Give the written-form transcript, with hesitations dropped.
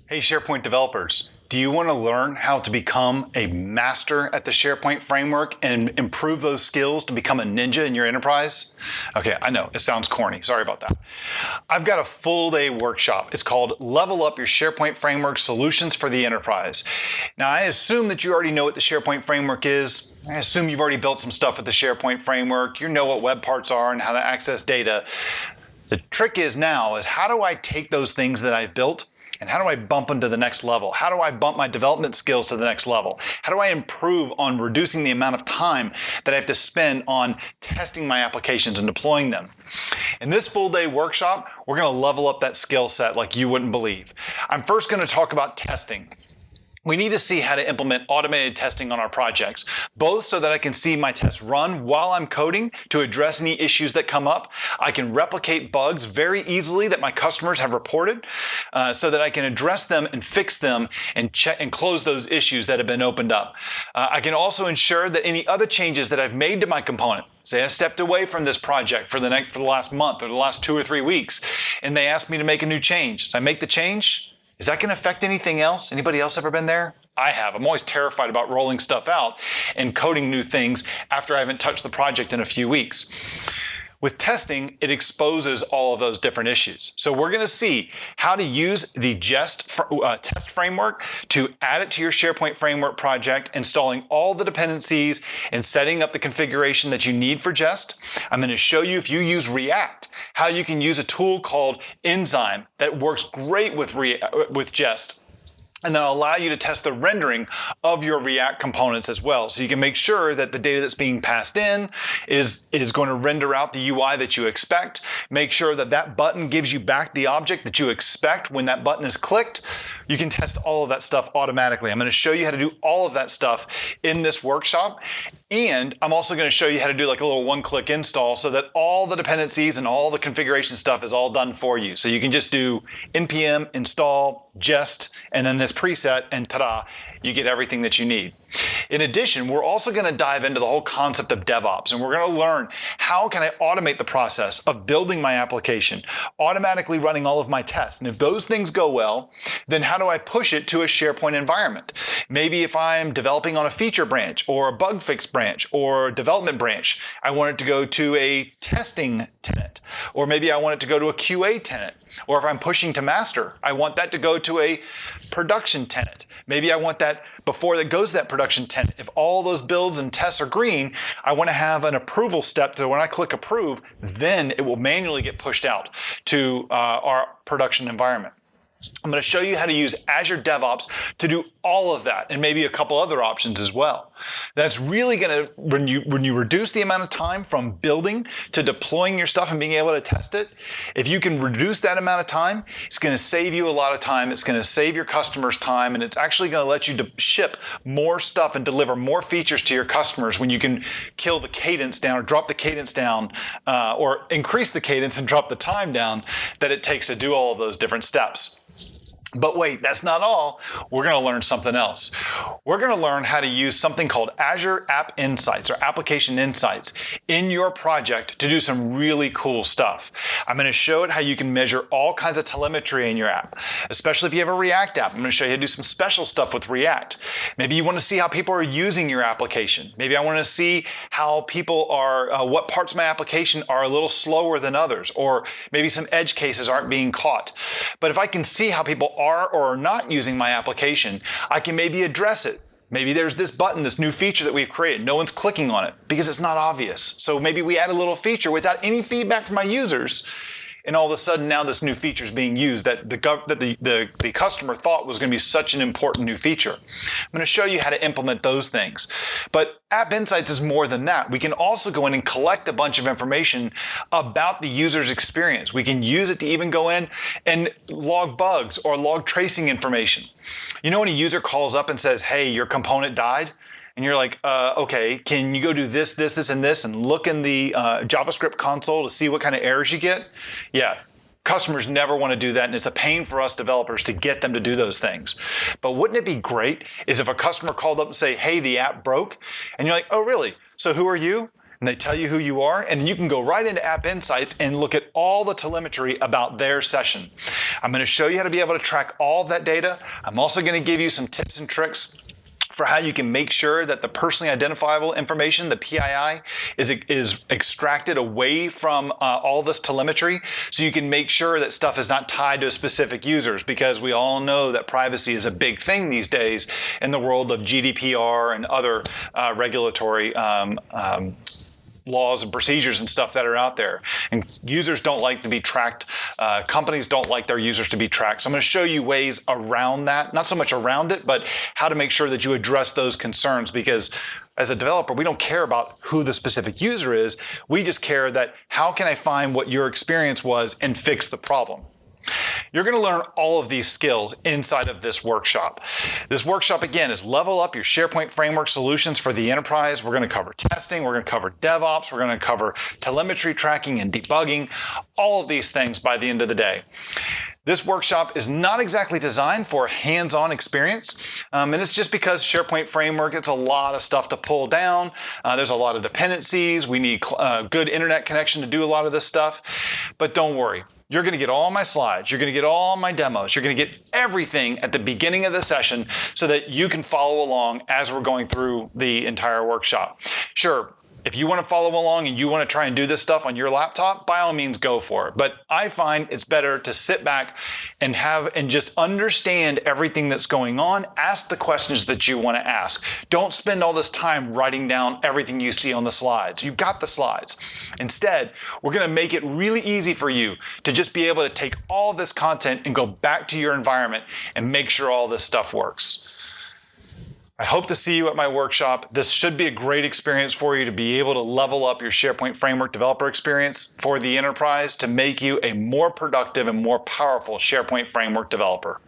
Hey SharePoint developers, do you want to learn how to become a master at the SharePoint framework and improve those skills to become a ninja in your enterprise? Okay, I know, it sounds corny, sorry about that. I've got a full day workshop. It's called Level Up Your SharePoint Framework Solutions for the Enterprise. Now I assume that you already know what the SharePoint framework is. I assume you've already built some stuff with the SharePoint framework. You know what web parts are and how to access data. The trick is now is how do I take those things that I've built and how do I bump them to the next level? How do I bump my development skills to the next level? How do I improve on reducing the amount of time that I have to spend on testing my applications and deploying them? In this full day workshop, we're going to level up that skill set like you wouldn't believe. I'm first going to talk about testing. We need to see how to implement automated testing on our projects, both so that I can see my tests run while I'm coding to address any issues that come up. I can replicate bugs very easily that my customers have reported so that I can address them and fix them and check and close those issues that have been opened up. I can also ensure that any other changes that I've made to my component, say I stepped away from this project for the last month or the last 2 or 3 weeks, and they asked me to make a new change. So I make the change. Is that going to affect anything else? Anybody else ever been there? I have. I'm always terrified about rolling stuff out and coding new things after I haven't touched the project in a few weeks. With testing, it exposes all of those different issues. So we're going to see how to use the Jest test framework to add it to your SharePoint framework project, installing all the dependencies and setting up the configuration that you need for Jest. I'm going to show you, if you use React, how you can use a tool called Enzyme that works great with Jest. And then I'll allow you to test the rendering of your React components as well. So you can make sure that the data that's being passed in is going to render out the UI that you expect. Make sure that that button gives you back the object that you expect when that button is clicked. You can test all of that stuff automatically. I'm going to show you how to do all of that stuff in this workshop. And I'm also going to show you how to do like a little one-click install so that all the dependencies and all the configuration stuff is all done for you. So you can just do npm install Jest and then this preset and ta-da, you get everything that you need. In addition, we're also going to dive into the whole concept of DevOps, and we're going to learn how can I automate the process of building my application, automatically running all of my tests. And if those things go well, then how do I push it to a SharePoint environment? Maybe if I'm developing on a feature branch or a bug fix branch or a development branch, I want it to go to a testing tenant, or maybe I want it to go to a QA tenant. Or if I'm pushing to master, I want that to go to a production tenant. Maybe I want that before that goes to that production tenant. If all those builds and tests are green, I want to have an approval step to when I click approve, then it will manually get pushed out to our production environment. I'm going to show you how to use Azure DevOps to do all of that and maybe a couple other options as well. That's really going to, when you reduce the amount of time from building to deploying your stuff and being able to test it, if you can reduce that amount of time, it's going to save you a lot of time. It's going to save your customers time, and it's actually going to let you ship more stuff and deliver more features to your customers when you can kill the cadence down or drop the cadence down or increase the cadence and drop the time down that it takes to do all of those different steps. But wait, that's not all. We're going to learn something else. We're going to learn how to use something called Azure App Insights or Application Insights in your project to do some really cool stuff. I'm going to show it how you can measure all kinds of telemetry in your app, especially if you have a React app. I'm going to show you how to do some special stuff with React. Maybe you want to see how people are using your application. Maybe I want to see how people are, what parts of my application are a little slower than others, or maybe some edge cases aren't being caught. But if I can see how people are or are not using my application, I can maybe address it. Maybe there's this button, this new feature that we've created. No one's clicking on it because it's not obvious. So maybe we add a little feature without any feedback from my users, and all of a sudden now this new feature is being used that the customer thought was going to be such an important new feature. I'm going to show you how to implement those things. But App Insights is more than that. We can also go in and collect a bunch of information about the user's experience. We can use it to even go in and log bugs or log tracing information. You know when a user calls up and says, hey, your component died? And you're like, okay, can you go do this, this, this, and this, and look in the JavaScript console to see what kind of errors you get? Yeah, customers never want to do that, and it's a pain for us developers to get them to do those things. But wouldn't it be great is if a customer called up and say, hey, the app broke, and you're like, oh, really? So who are you? and they tell you who you are, and then you can go right into App Insights and look at all the telemetry about their session. I'm going to show you how to be able to track all of that data. I'm also going to give you some tips and tricks for how you can make sure that the personally identifiable information, the PII, is extracted away from all this telemetry, so you can make sure that stuff is not tied to specific users, because we all know that privacy is a big thing these days in the world of GDPR and other regulatory laws and procedures and stuff that are out there. And users don't like to be tracked. Companies don't like their users to be tracked. So I'm going to show you ways around that, not so much around it, but how to make sure that you address those concerns, because as a developer, we don't care about who the specific user is. We just care that how can I find what your experience was and fix the problem. You're going to learn all of these skills inside of this workshop. This workshop, again, is level up your SharePoint framework solutions for the enterprise. We're going to cover testing. We're going to cover DevOps. We're going to cover telemetry tracking and debugging, all of these things by the end of the day. This workshop is not exactly designed for a hands-on experience, and it's just because SharePoint framework, it's a lot of stuff to pull down. There's a lot of dependencies. We need good internet connection to do a lot of this stuff, but don't worry. You're going to get all my slides. You're going to get all my demos. You're going to get everything at the beginning of the session so that you can follow along as we're going through the entire workshop. Sure, if you want to follow along and you want to try and do this stuff on your laptop, by all means go for it. But I find it's better to sit back and just understand everything that's going on. Ask the questions that you want to ask. Don't spend all this time writing down everything you see on the slides. You've got the slides. Instead, we're going to make it really easy for you to just be able to take all this content and go back to your environment and make sure all this stuff works. I hope to see you at my workshop. This should be a great experience for you to be able to level up your SharePoint framework developer experience for the enterprise to make you a more productive and more powerful SharePoint framework developer.